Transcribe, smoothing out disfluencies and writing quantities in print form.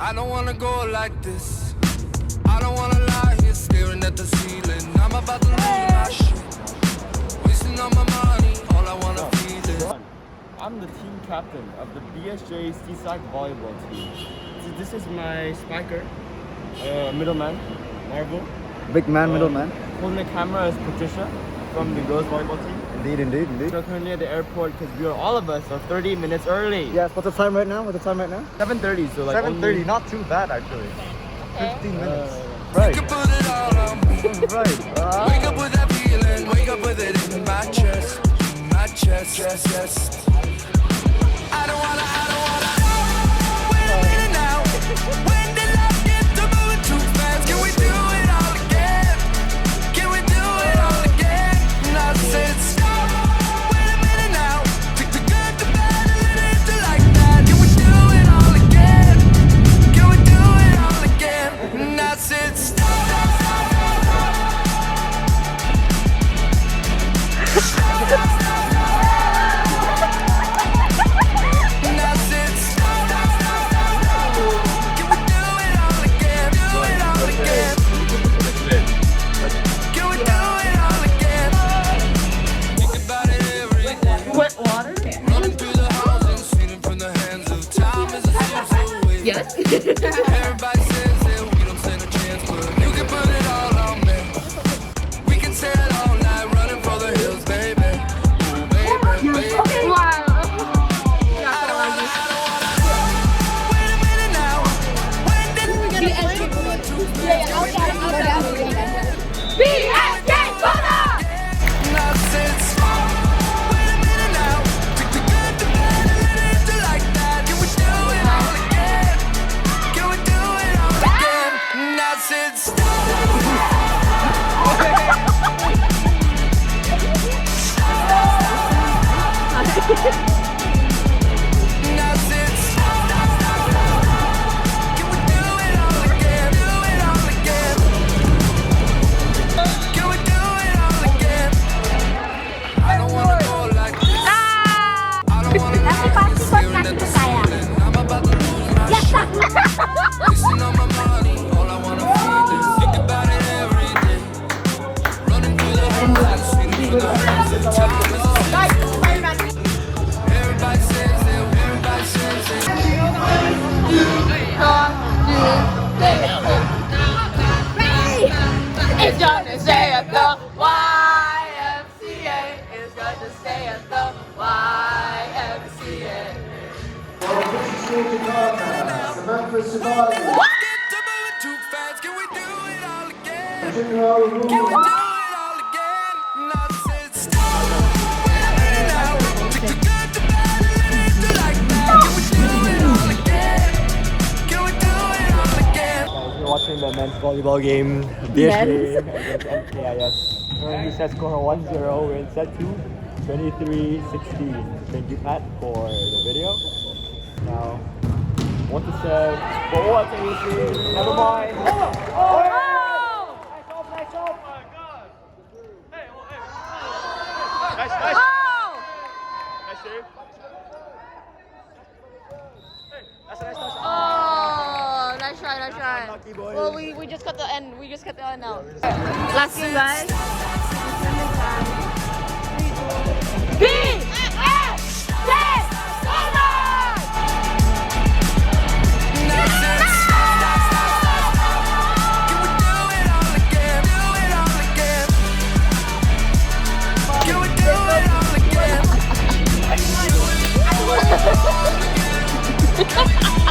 I don't wanna go like this. I don't wanna lie here staring at the ceiling. I'm about to lose my shit. Wasting all my money, all I wanna feel is. I'm the team captain of the BSJ seasac volleyball team. So this is my spiker, middleman, Marvel. Big man, middleman. Holding the camera is Patricia from the girls volleyball team. Indeed. We're currently at the airport because we are all of us are 30 minutes early. Yes, what's the time right now? 7:30, so like 7:30, not too bad actually. Okay. 15 minutes. Right. You can put it all on me. Right. Wake up with that feeling, wake up with it in my chest. My chest, yes. I don't wanna. Wait a minute now. When did love get to moving too fast? Can we do it all again? Can we do it all again? And I said stop. Wait a minute now. Take the good, the bad, and let it do like that. Can we do it all again? Can we do it all again? And I said stop. Yes. Everybody says that we don't stand a chance, but you can put it all on me. We can stay out all night running for the hills, baby. Ooh, baby. Okay. Wow. I don't wanna. Wait a minute now. When did we get BSJ Gala! And I said stop. Wait a minute now. Take the good, the bad, and let it do like that. Can we do it all again? Can we do it all again? And I said stop. And I said stop. Can we do it all again? Do it all again? Can we do it all again? I don't wanna go like this. I don't wanna lie staring at the ceiling. I'm about to lose my shit. Wasting all my money, all I wanna feel is think about it every day. Running through the halls, swinging through the hands of time. Everybody says that, everybody says that. It's gonna stay at the YMCA. It's gonna stay at the YMCA. Get to moving too fast, can we do it all again? Can we do it all again? And I said stop. Wait a minute now. Take the good, the bad, and let it do like that. Can we do it all again? Can we do it all again? You're watching the men's volleyball game. BSJ against MKIS. Currently set score 1-0. We're in set 2, 23-16. Thank you, Pat, for the video. Now, what to say? But what to see? Never mind. Oh! Nice off. Oh my God. Hey. Nice. Nice save. Hey, that's a nice touch. Oh, nice try. Unlucky, boys. Well, we just cut the end. We just cut the end now. Last game, guys. BSJ Gala! And I said stop. Can we do it all again? Do it all again? Can we do it all again? Can we do it all again?